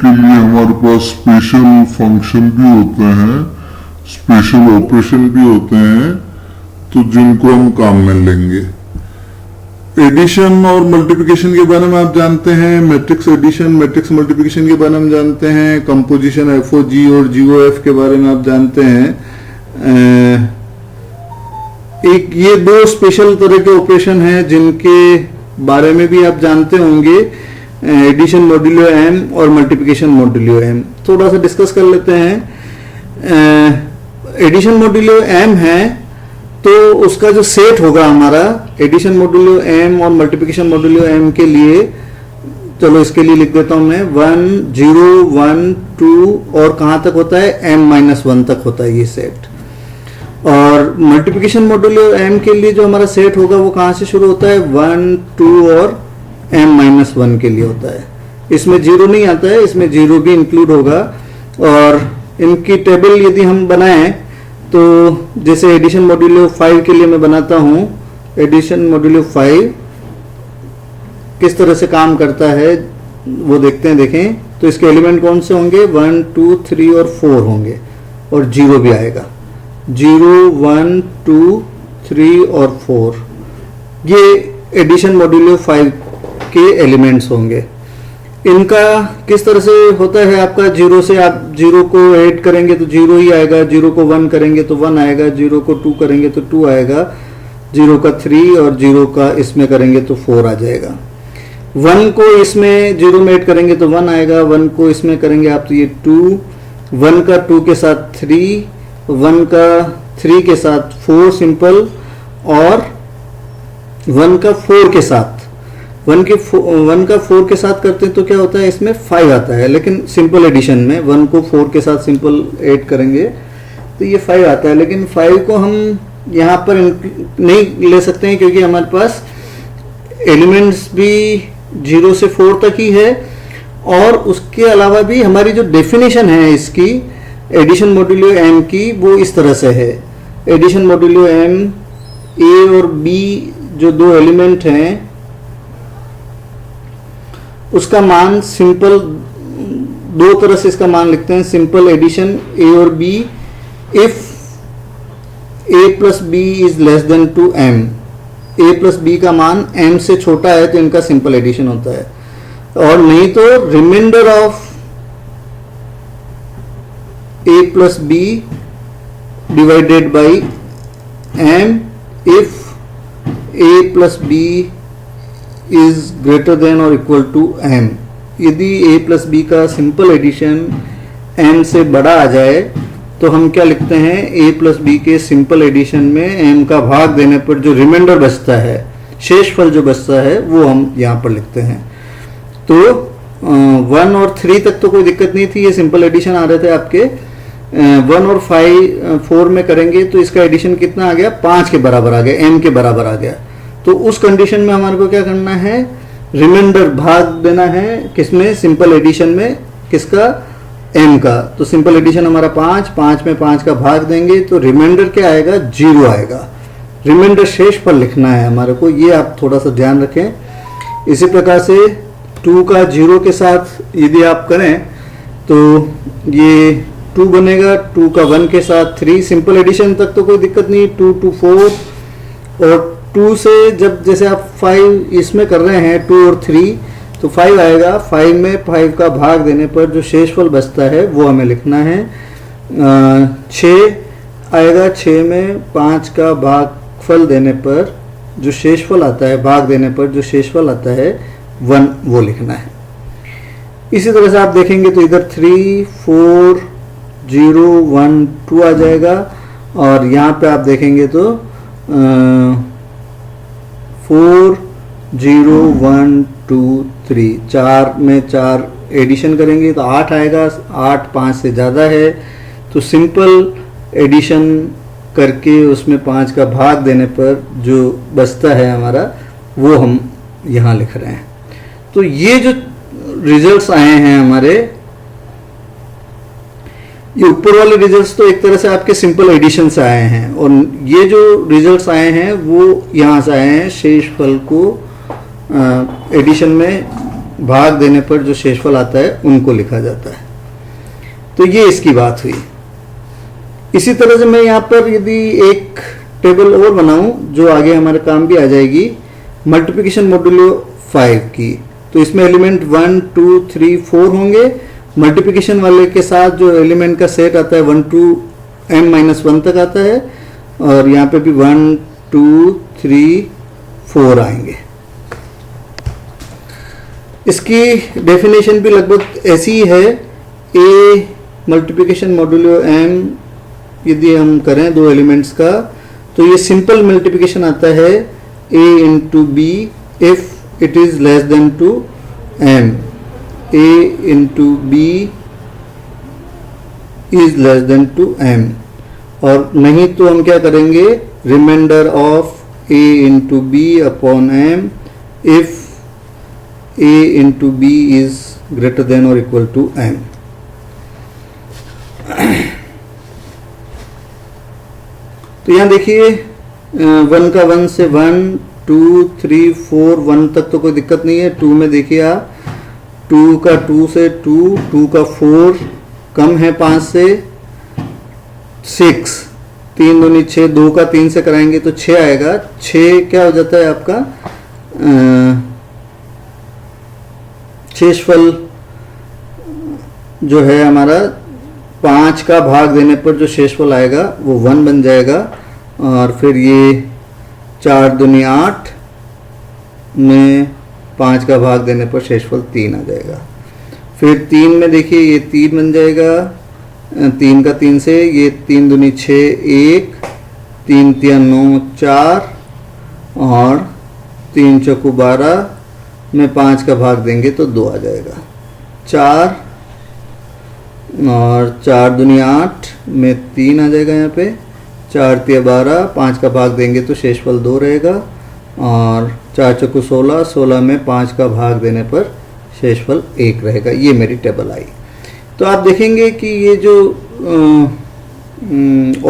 के लिए हमारे पास स्पेशल फंक्शन भी होते हैं, स्पेशल ऑपरेशन भी होते हैं, तो जिनको हम काम में लेंगे। एडिशन और मल्टीप्लिकेशन के बारे में आप जानते हैं, मैट्रिक्स एडिशन मैट्रिक्स मल्टीप्लिकेशन के बारे में जानते हैं, कंपोजिशन FOG और GOF के बारे में आप जानते हैं। एक ये दो स्पेशल तरह के ऑपरेशन हैं जिनके बारे में भी आप जानते होंगे, एडिशन मॉड्यूलो M और मल्टीप्लिकेशन मॉड्यूलो M। थोड़ा सा डिस्कस कर लेते हैं। एडिशन मॉड्यूलो M है तो उसका जो सेट होगा हमारा एडिशन मॉड्यूलो M और मल्टीप्लिकेशन मॉड्यूलो M के लिए, चलो इसके लिए लिख देता हूं मैं 1 0 1 2 और कहां तक होता है M-1 तक होता है ये सेट। और मल्टीप्लिकेशन मॉड्यूलो M के लिए जो हमारा सेट होगा वो कहां से शुरू होता है 1 2 और M-1 के लिए होता है। इसमें 0 नहीं आता है, इसमें 0 भी इंक्लूड होगा। और इनकी टेबल यदि हम बनाएं तो जैसे एडिशन मॉड्यूलो 5 के लिए मैं बनाता हूं, एडिशन मॉड्यूलो 5 किस तरह से काम करता है वो देखते हैं। देखें तो इसके एलिमेंट कौन से होंगे 1 2 3 और 4 होंगे और 0 भी आएगा। 0 1 2 3 और 4 ये एडिशन मॉड्यूलो 5 के एलिमेंट्स होंगे। इनका किस तरह से होता है, आपका 0 से आप 0 को ऐड करेंगे तो 0 ही आएगा, 0 को 1 करेंगे तो 1 आएगा, 0 को 2 करेंगे तो 2 आएगा, 0 का 3 और 0 का इसमें करेंगे तो 4 आ जाएगा। 1 को इसमें 0 में ऐड करेंगे तो 1 आएगा, 1 को इसमें करेंगे आप तो ये 2, 1 का 2 के साथ 3, 1 का 3 के साथ 4 सिंपल और 1 का 4 के साथ 1 का 4 के साथ करते हैं तो क्या होता है इसमें 5 आता है। लेकिन सिंपल एडिशन में 1 को 4 के साथ सिंपल ऐड करेंगे तो ये 5 आता है। लेकिन 5 को हम यहाँ पर नहीं ले सकते हैं क्योंकि हमारे पास एलिमेंट्स भी 0 से 4 तक ही है। और उसके अलावा भी हमारी जो डेफिनेशन है इसकी एडिशन मॉड्यूलो M की वो इस तरह से है। एडिशन मॉड्यूलो M A और B जो दो एलिमेंट हैं उसका मान सिंपल दो तरह से इसका मान लिखते हैं। सिंपल एडिशन A और B if A plus B is less than to M, A plus B का मान M से छोटा है तो इनका सिंपल एडिशन होता है। और नहीं तो reminder of A plus B divided by M if A plus B is greater than और इक्वल टू M। यदि A प्लस B का सिंपल एडिशन M से बड़ा आ जाए तो हम क्या लिखते हैं, A प्लस B के सिंपल एडिशन में M का भाग देने पर जो रिमाइंडर बचता है, शेषफल जो बचता है वो हम यहाँ पर लिखते हैं। तो 1 और 3 तक तो कोई दिक्कत नहीं थी, ये सिंपल एडिशन आ रहे थे आपके। 1 और 4 में करेंगे तो इसका एडिशन कितना आ गया 5 के बराबर आ गया, M के बराबर आ गया। तो उस कंडीशन में हमारे को क्या करना है, रिमाइंडर भाग देना है किसमें, सिंपल एडिशन में, किसका M का। तो सिंपल एडिशन हमारा 5 में 5 का भाग देंगे तो रिमाइंडर क्या आएगा 0 आएगा। रिमाइंडर शेष पर लिखना है हमारे को, ये आप थोड़ा सा ध्यान रखें। इसी प्रकार से 2 का 0 के साथ यदि आप करें तो ये 2 बनेगा, 2 का 1 के साथ 3। सिंपल एडिशन तक तो कोई दिक्कत नहीं, 2 2 4 और 2 से जब जैसे आप 5 इसमें कर रहे हैं 2 और 3 तो 5 आएगा। 5 में 5 का भाग देने पर जो शेषफल बचता है वो हमें लिखना है। 6 आएगा, 6 में 5 का भागफल देने पर जो शेषफल आता है, भाग देने पर जो शेषफल आता है 1 वो लिखना है। इसी तरह से आप देखेंगे तो इधर 3 4 0 1 2 आ जाएगा और यहाँ पे आप देखेंगे तो 4 0 1 2 3 4 में 4 एडिशन करेंगे तो 8 आएगा। 8 5 से ज़्यादा है तो सिंपल एडिशन करके उसमें 5 का भाग देने पर जो बचता है हमारा वो हम यहाँ लिख रहे हैं। तो ये जो रिजल्ट्स आए हैं हमारे, ये ऊपर वाले रिजल्ट्स तो एक तरह से आपके सिंपल एडिशन से आए हैं और ये जो रिजल्ट्स आए हैं वो यहाँ से आए हैं शेषफल को एडिशन में भाग देने पर जो शेषफल आता है उनको लिखा जाता है। तो ये इसकी बात हुई। इसी तरह से मैं यहाँ पर यदि एक टेबल और बनाऊं जो आगे हमारे काम भी आ जाएगी, मल्टीप्लिकेशन मॉड्यूलो 5 की, तो इसमें एलिमेंट 1 2 3 4 होंगे। मल्टीप्लिकेशन वाले के साथ जो एलिमेंट का सेट आता है 1 to m-1 तक आता है, और यहाँ पे भी 1 2 3 4 आएंगे। इसकी डेफिनेशन भी लगभग ऐसी ही है। ए मल्टीप्लिकेशन मॉड्यूलो m यदि हम करें दो एलिमेंट्स का, तो ये सिंपल मल्टीप्लिकेशन आता है a into b if it is less than to m, a into b is less than to m, और नहीं तो हम क्या करेंगे, reminder of a into b upon m if a into b is greater than और equal to m। तो यहां देखिए 1 का 1 से 1 2 3 4 1 तक तो कोई दिक्कत नहीं है। 2 में देखिए आप 2 का 2 से 2 2 का 4 कम है 5 से 6 3 दूनी 6 2 का 3 से कराएंगे तो 6 आएगा। 6 क्या हो जाता है आपका शेषफल जो है हमारा 5 का भाग देने पर जो शेषफल आएगा वो 1 बन जाएगा। और फिर ये 4 दूनी 8 में 5 का भाग देने पर शेषफल 3 आ जाएगा। फिर 3 में देखिए ये 3 बन जाएगा, 3 का 3 से ये 3 दूनी 6 1 3 3 9 4 और 3 चौको 12 में 5 का भाग देंगे तो 2 आ जाएगा। 4 और 4 दूनी 8 में 3 आ जाएगा यहाँ पे, 4 3 12 5 का भाग देंगे तो शेषफल 2 रहेगा, और 4 चौको 16 16 में 5 का भाग देने पर शेषफल 1 रहेगा। ये मेरी टेबल आई। तो आप देखेंगे कि ये जो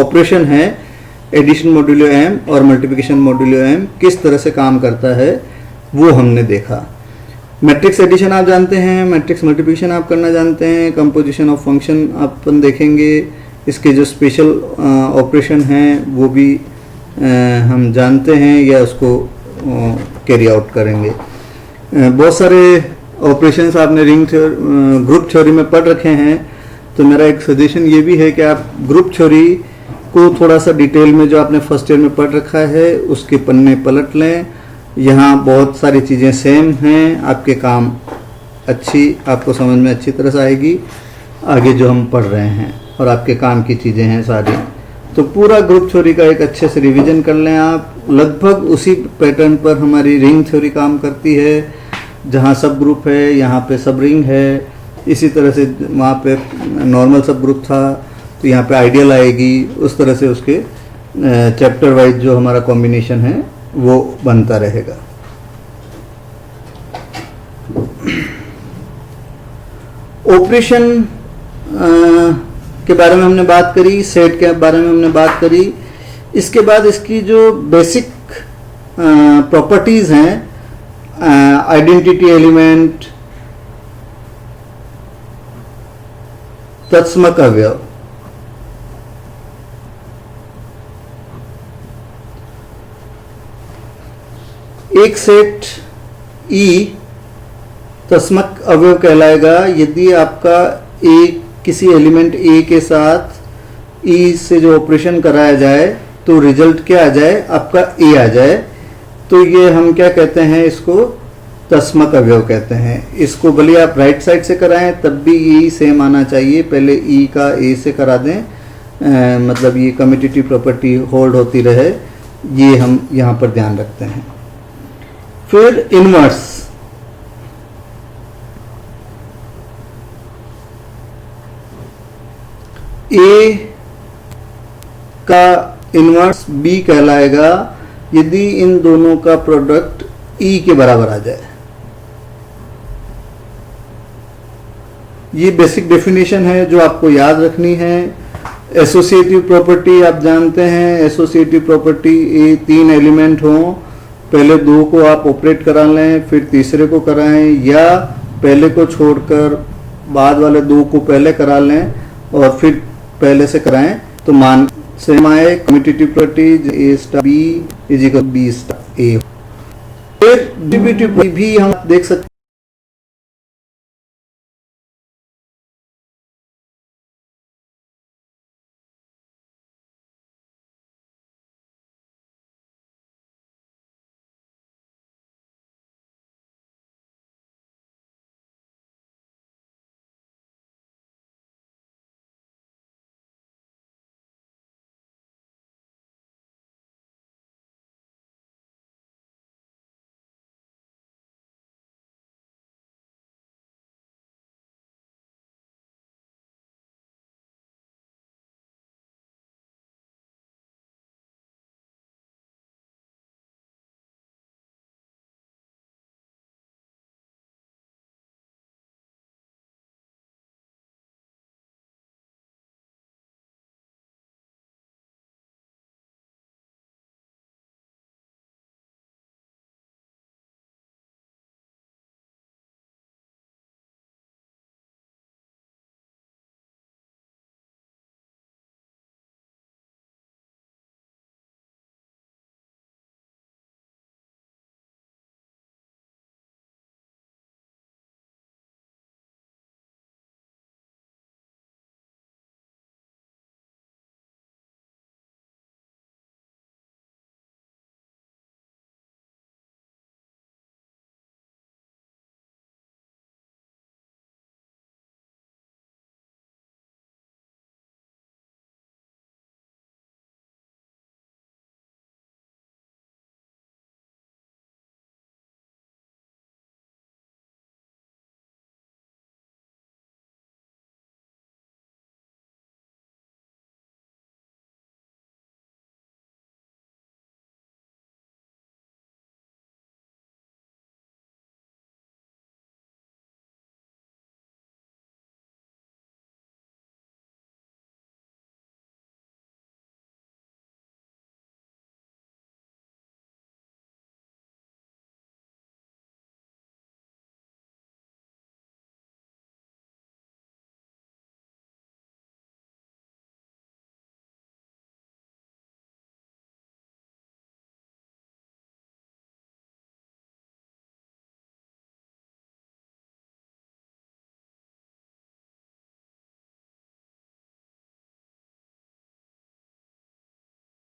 ऑपरेशन है एडिशन मॉड्यूलो m और मल्टीप्लिकेशन मॉड्यूलो m किस तरह से काम करता है वो हमने देखा। मैट्रिक्स एडिशन आप जानते हैं, मैट्रिक्स मल्टीप्लिकेशन आप करना जानते हैं, कंपोजिशन ऑफ फंक्शन अपन देखेंगे, इसके जो स्पेशल ऑपरेशन हैं वो भी हम जानते हैं या उसको कैरी आउट करेंगे। बहुत सारे ऑपरेशंस आपने रिंग ग्रुप थ्योरी में पढ़ रखे हैं, तो मेरा एक सजेशन ये भी है कि आप ग्रुप थ्योरी को थोड़ा सा डिटेल में जो आपने फर्स्ट ईयर में पढ़ रखा है उसके पन्ने पलट लें। यहाँ बहुत सारी चीज़ें सेम हैं, आपके काम आपको समझ में अच्छी तरह से आएगी आगे जो हम पढ़ रहे हैं, और आपके काम की चीज़ें हैं सारी। तो पूरा ग्रुप थ्योरी का एक अच्छे से रिवीजन कर लें आप। लगभग उसी पैटर्न पर हमारी रिंग थ्योरी काम करती है, जहाँ सब ग्रुप है यहाँ पे सब रिंग है। इसी तरह से वहाँ पे नॉर्मल सब ग्रुप था तो यहाँ पे आइडियल आएगी। उस तरह से उसके चैप्टर वाइज जो हमारा कॉम्बिनेशन है वो बनता रहेगा। ऑपरेशन के बारे में हमने बात करी, सेट के बारे में हमने बात करी। इसके बाद इसकी जो बेसिक प्रॉपर्टीज हैं, आइडेंटिटी एलिमेंट, तत्समक अवयव, एक सेट E तत्समक अवयव कहलाएगा यदि आपका किसी एलिमेंट A के साथ E से जो ऑपरेशन कराया जाए तो रिजल्ट क्या आ जाए, आपका A आ जाए। तो ये हम क्या कहते हैं, इसको तत्समक अवयव कहते हैं। इसको भले आप राइट साइड से कराएं तब भी E सेम आना चाहिए। पहले E का A से करा दें, मतलब ये कम्यूटेटिव प्रॉपर्टी होल्ड होती रहे, ये हम यहाँ पर ध्यान रखते हैं। फिर इनवर्स, A का इनवर्स B कहलाएगा यदि इन दोनों का प्रोडक्ट E के बराबर आ जाए। ये बेसिक डेफिनेशन है जो आपको याद रखनी है। एसोसिएटिव प्रॉपर्टी आप जानते हैं, एसोसिएटिव प्रॉपर्टी 3 एलिमेंट हों पहले 2 को आप ऑपरेट करा लें, फिर तीसरे को कराएं, या पहले को छोड़कर बाद वाले 2 को पहले करा लें और फिर पहले से कराएं, तो मान सेम आए। Commutative properties A star B is equal B star A। फिर डिस्ट्रीब्यूटिव भी हम देख सकते